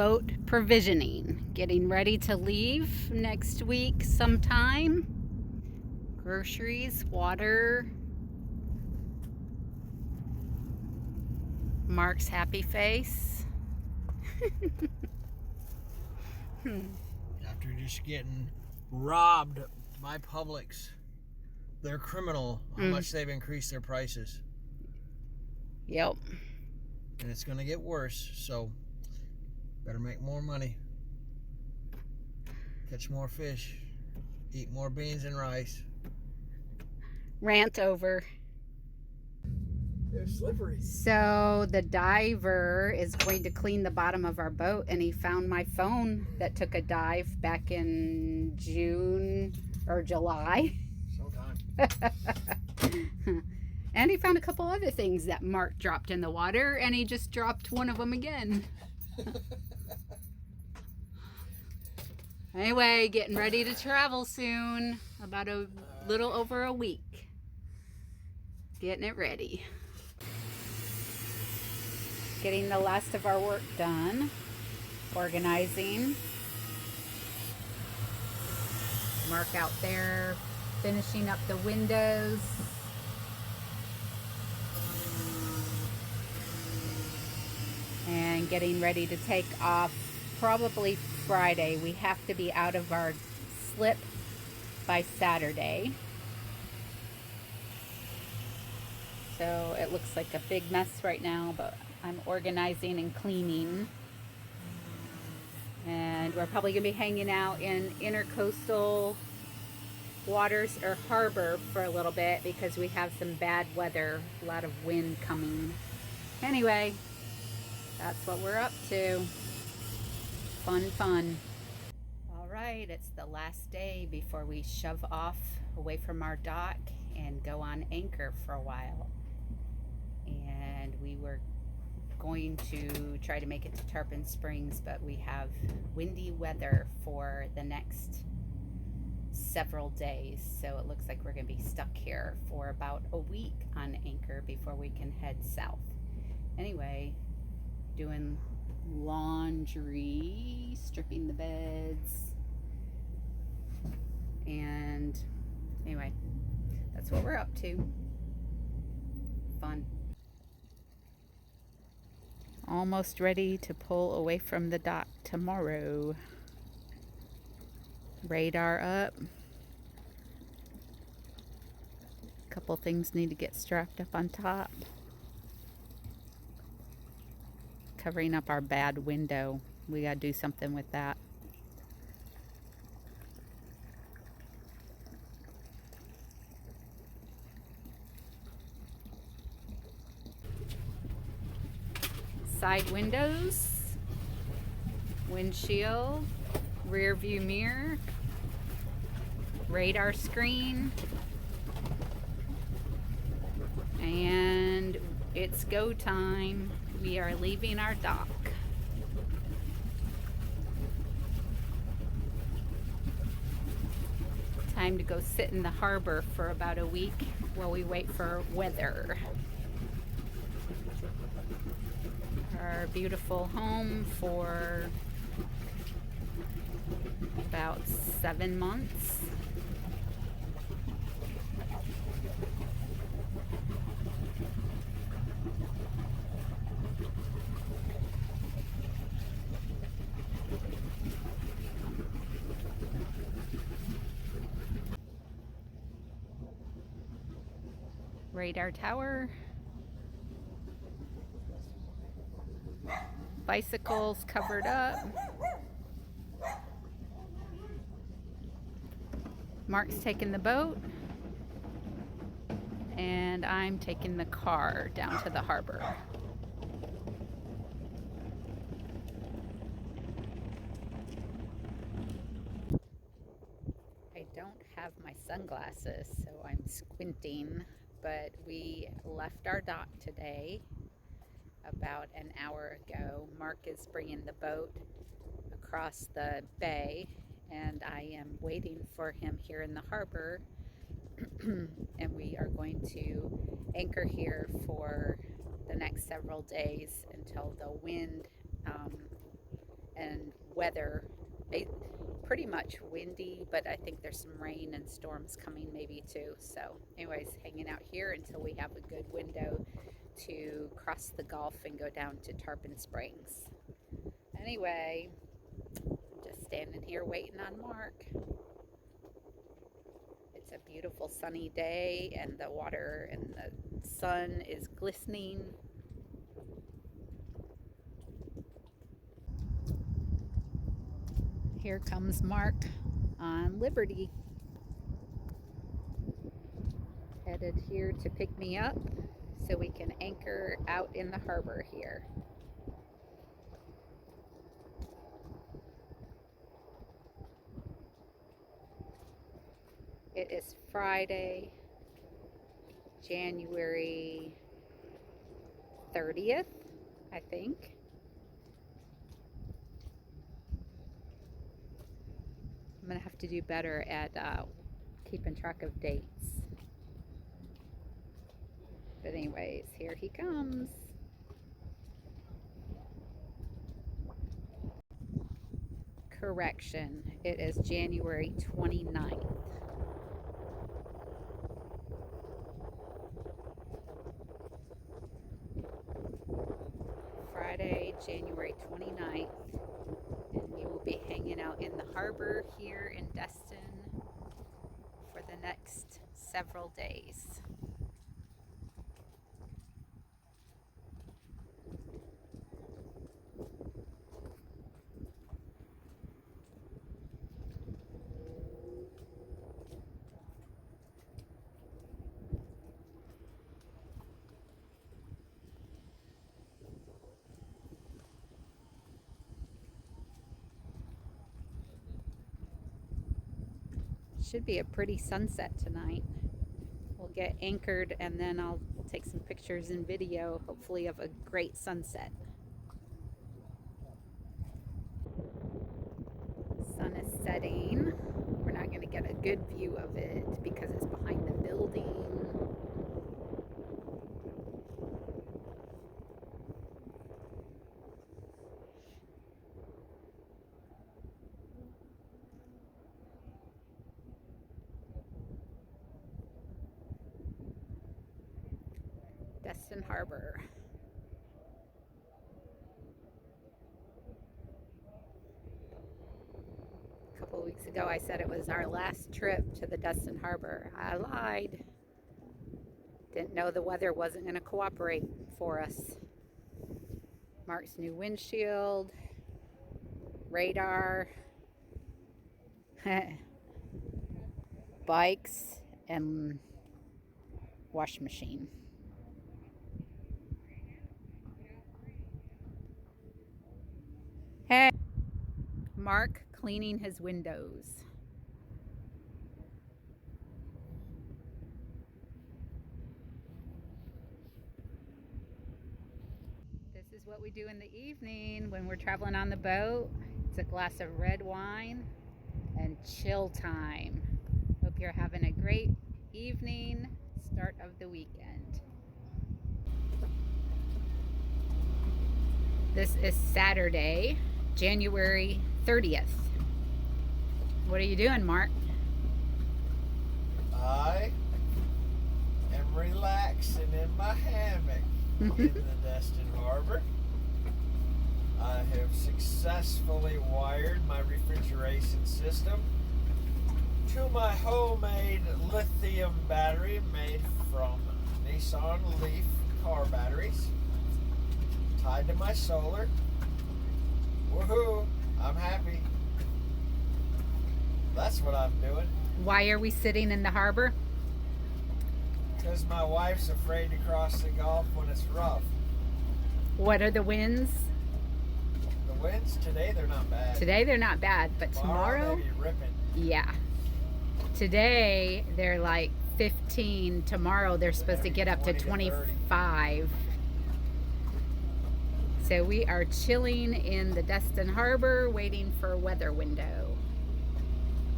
boat provisioning. Getting ready to leave next week sometime. Groceries, water. Mark's happy face. After just getting robbed by Publix. They're criminal how much they've increased their prices. Yep. And it's going to get worse, so better make more money. Catch more fish. Eat more beans and rice. Rant over. They're slippery. So the diver is going to clean the bottom of our boat, and he found my phone that took a dive back in June or July. Sometime. And he found a couple other things that Mark dropped in the water, and he just dropped one of them again. Anyway, getting ready to travel soon. About a little over a week. Getting it ready. Getting the last of our work done. Organizing. Mark out there finishing up the windows. And getting ready to take off probably Friday. We have to be out of our slip by Saturday. So it looks like a big mess right now, but I'm organizing and cleaning. And we're probably going to be hanging out in intercoastal waters or harbor for a little bit because we have some bad weather, a lot of wind coming. Anyway, that's what we're up to. Fun. All right, it's the last day before we shove off away from our dock and go on anchor for a while. And we were going to try to make it to Tarpon Springs, but we have windy weather for the next several days, so it looks like we're going to be stuck here for about a week on anchor before we can head south. Anyway, doing laundry, stripping the beds, and anyway, that's what we're up to. Fun. Almost ready to pull away from the dock tomorrow. Radar up. A couple things need to get strapped up on top. Covering up our bad window. We gotta do something with that. Side windows, windshield, rear view mirror, radar screen, and it's go time. We are leaving our dock. Time to go sit in the harbor for about a week while we wait for weather. Our beautiful home for about 7 months. Radar tower. Bicycles covered up. Mark's taking the boat, and I'm taking the car down to the harbor. I don't have my sunglasses, so I'm squinting, but we left our dock today about an hour ago. Mark is bringing the boat across the bay, and I am waiting for him here in the harbor. And we are going to anchor here for the next several days until the wind and weather. Pretty much windy, but I think there's some rain and storms coming maybe too. So anyways, hanging out here until we have a good window to cross the Gulf and go down to Tarpon Springs. Anyway, I'm just standing here waiting on Mark. It's a beautiful sunny day and the water and the sun is glistening. Here comes Mark on Liberty. Headed here to pick me up so we can anchor out in the harbor here. It is Friday, January 30th, I think. I'm gonna have to do better at keeping track of dates. But anyways, here he comes. Correction, it is January 29th. Friday, January 29th. And we will be hanging out in the harbor here in Destin for the next several days. Should be a pretty sunset tonight. We'll get anchored and then we'll take some pictures and video, hopefully of a great sunset. Sun is setting. We're not going to get a good view of it because it's behind the building. Destin Harbor. A couple of weeks ago I said it was our last trip to the Destin Harbor. I lied. Didn't know the weather wasn't going to cooperate for us. Mark's new windshield, radar, bikes, and wash machine. Hey, Mark cleaning his windows. This is what we do in the evening when we're traveling on the boat. It's a glass of red wine and chill time. Hope you're having a great evening, start of the weekend. This is Saturday, January 30th. What are you doing, Mark? I am relaxing in my hammock in the Destin Harbor. I have successfully wired my refrigeration system to my homemade lithium battery made from Nissan Leaf car batteries. Tied to my solar. Woohoo! I'm happy. That's what I'm doing. Why are we sitting in the harbor? Because my wife's afraid to cross the Gulf when it's rough. What are the winds? The winds today, they're not bad. Today they're not bad, but tomorrow? They be ripping. Yeah. Today they're like 15. Tomorrow they're supposed to get up to 25. So we are chilling in the Destin Harbor waiting for a weather window.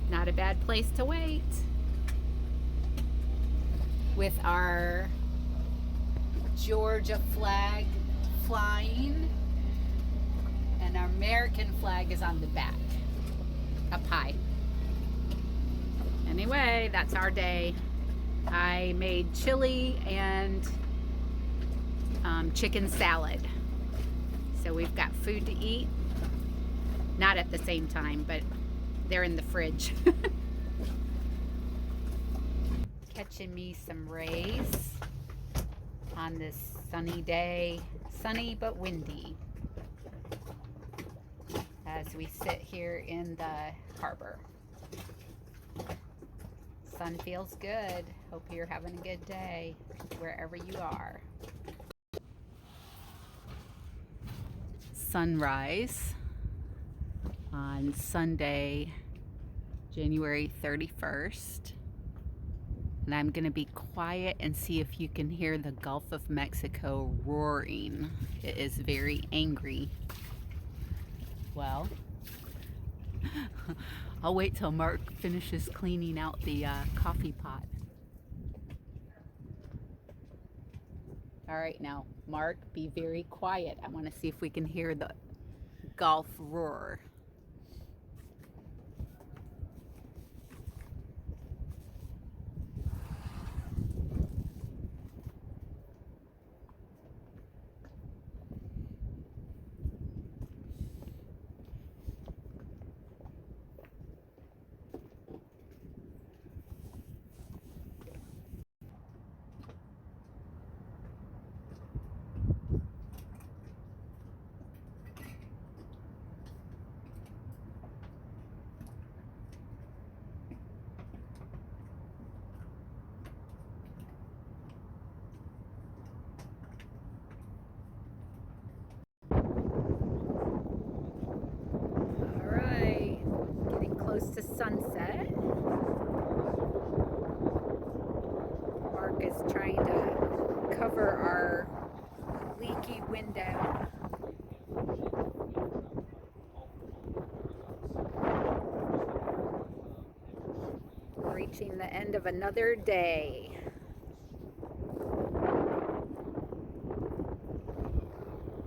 Not a bad place to wait. With our Georgia flag flying and our Merry American flag is on the back, up high. Anyway, that's our day. I made chili and chicken salad. So we've got food to eat. Not at the same time, but they're in the fridge. Catching me some rays on this sunny day. Sunny but windy. As we sit here in the harbor. Sun feels good. Hope you're having a good day wherever you are. Sunrise on Sunday, January 31st. And I'm going to be quiet and see if you can hear the Gulf of Mexico roaring. It is very angry. Well, I'll wait till Mark finishes cleaning out the coffee pot. All right, now, Mark, be very quiet. I want to see if we can hear the Gulf roar. Close to sunset. Mark is trying to cover our leaky window. Reaching the end of another day.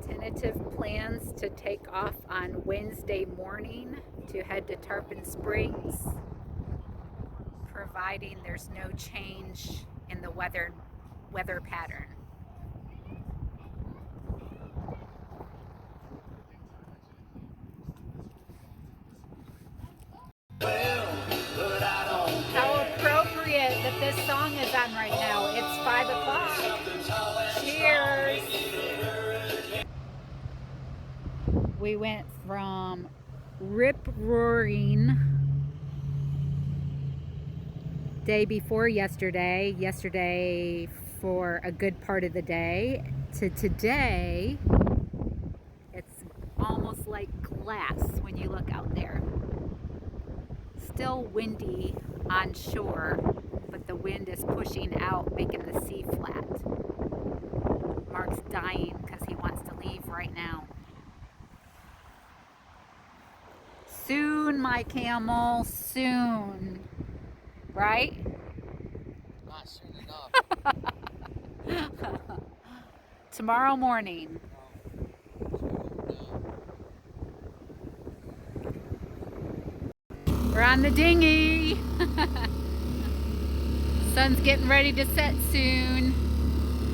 Tentative plans to take off on Wednesday morning to head to Tarpon Springs, providing there's no change in the weather pattern. How appropriate that this song is on right now. It's 5 o'clock. Cheers. We went from rip-roaring day before yesterday for a good part of the day, to today it's almost like glass when you look out there. Still windy on shore, but the wind is pushing out, making the sea flat. Mark's dying because he wants to leave right now. Soon, my camel, soon. Right? Not soon enough. Tomorrow morning. We're on the dinghy. Sun's getting ready to set soon.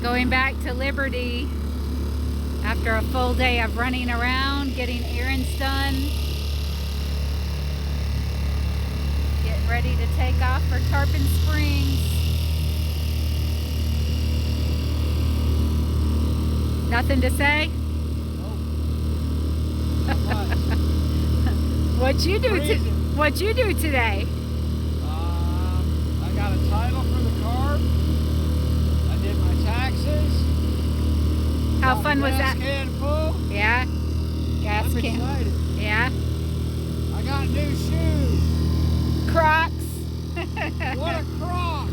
Going back to Liberty after a full day of running around, getting errands done. Getting ready to take off for Tarpon Springs. Nothing to say? Nope. What'd you do today? I got a title for the car. I did my taxes. How fun was that? Gas can full. Yeah. Gas I'm can. excited. Yeah. I got new shoes. Crocs. What a crock.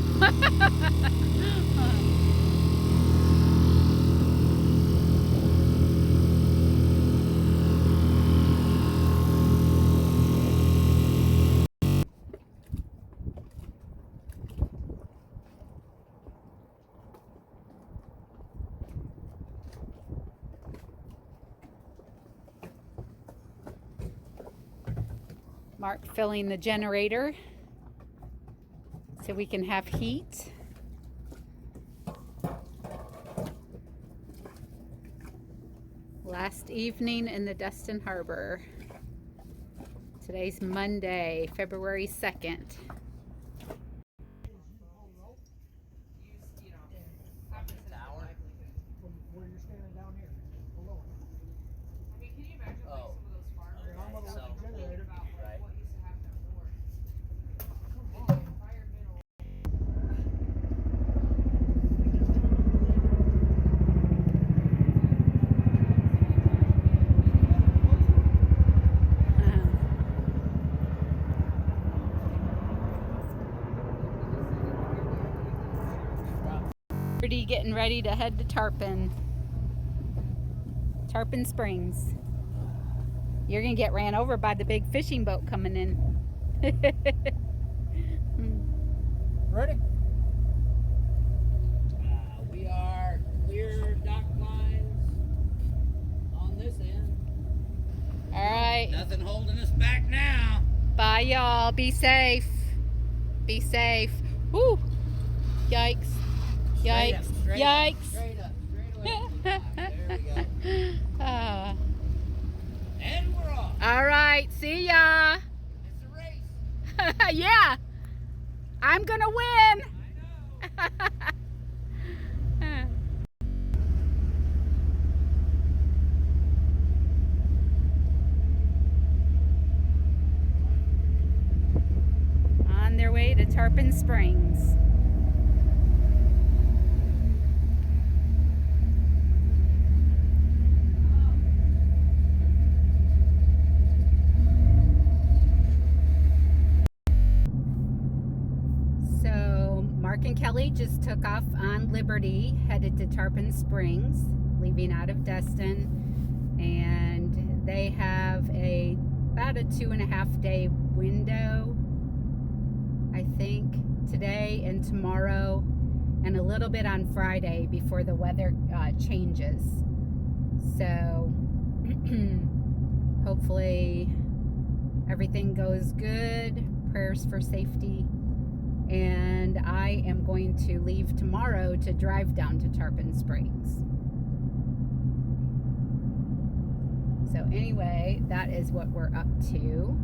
Mark filling the generator so we can have heat. Last evening in the Destin Harbor. Today's Monday, February 2nd. Liberty getting ready to head to Tarpon Springs. You're gonna get ran over by the big fishing boat coming in. Ready? We are clear dock lines on this end. All right. Nothing holding us back now. Bye, y'all. Be safe. Be safe. Woo! Yikes. Straight Yikes. up, straight Yikes. Up, straight up, straight away. There we go. And we're off. All right. See ya. It's a race. Yeah. I'm gonna win. I know. On their way to Tarpon Springs. So Mark and Kelly just took off on Liberty, headed to Tarpon Springs, leaving out of Destin, and they have about a 2.5 day window, I think, today and tomorrow, and a little bit on Friday before the weather changes. So hopefully everything goes good. Prayers for safety. And I am going to leave tomorrow to drive down to Tarpon Springs. So anyway, that is what we're up to.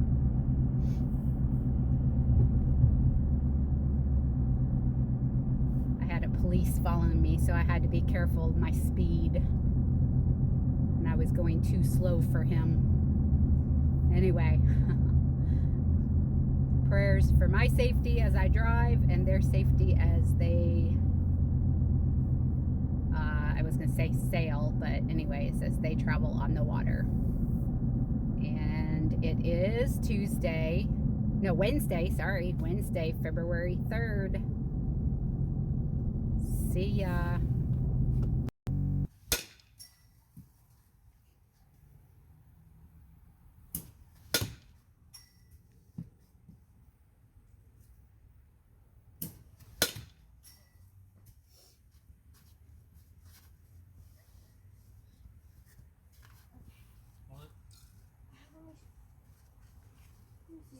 I had a police following me, so I had to be careful of my speed. And I was going too slow for him. Anyway. Prayers for my safety as I drive and their safety as they, I was going to say sail, but anyways, as they travel on the water. And it is Wednesday, February 3rd. See ya.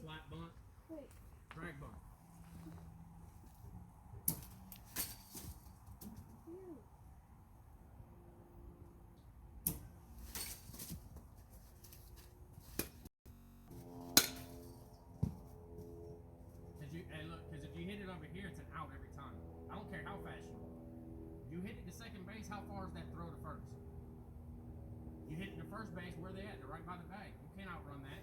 Slap bunt. Wait. Drag bunt. Because if you hit it over here, it's an out every time. I don't care how fast you roll. You hit it to second base, how far is that throw to first? You hit it to first base, where they at? They're right by the bag. You can't outrun that.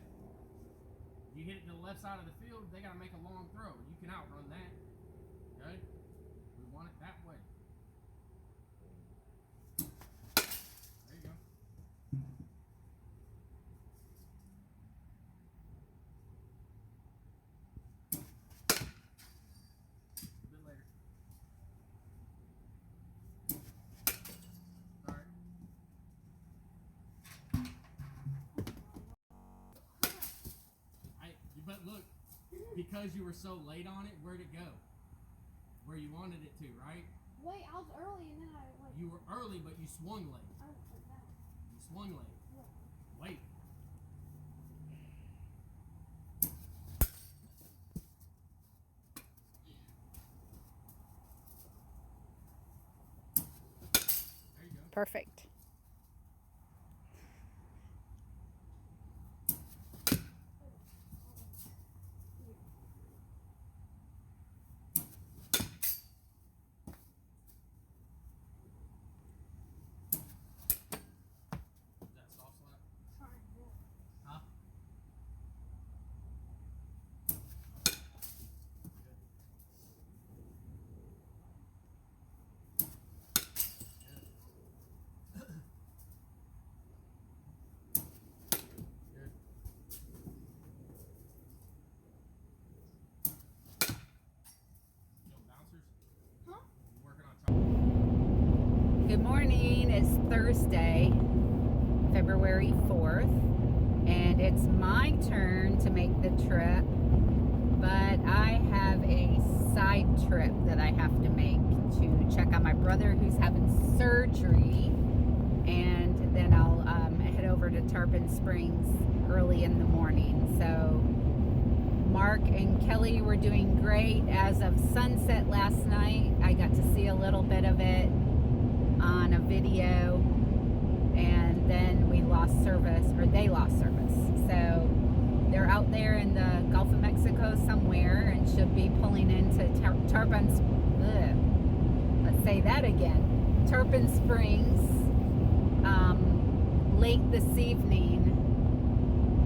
You hit it to the left side of the field, they got to make a long throw. You can outrun that. Okay? We want it that way. There you go. A bit later. Alright. But look, because you were so late on it, where'd it go? Where you wanted it to, right? Wait, I was early and then I like. You were early, but you swung late. I was like that. You swung late. Yeah. Wait. Perfect. Is that soft slap? Trying to. Huh? Good. No bouncers? Huh? You working on top? Good morning. It's Thursday, February 4th, and it's my turn to make the trip, but I have a side trip that I have to make to check on my brother who's having surgery, and then I'll head over to Tarpon Springs early in the morning. So Mark and Kelly were doing great as of sunset last night. I got to see a little bit of it on a video, and then we lost service, or they lost service. So they're out there in the Gulf of Mexico somewhere and should be pulling into Tarpon. Let's say that again. Tarpon Springs late this evening,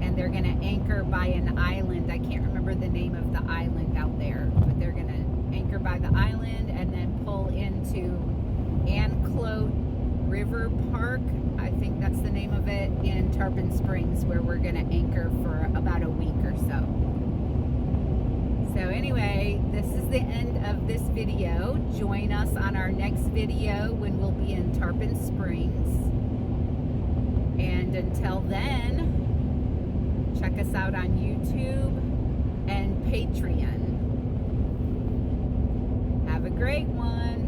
and they're going to anchor by an island. I can't remember the name of the island out there, but they're going to anchor by the island and then pull into Anclote River Park, I think that's the name of it, in Tarpon Springs, where we're going to anchor for about a week or so. So anyway, this is the end of this video. Join us on our next video when we'll be in Tarpon Springs. And until then, check us out on YouTube and Patreon. Have a great one.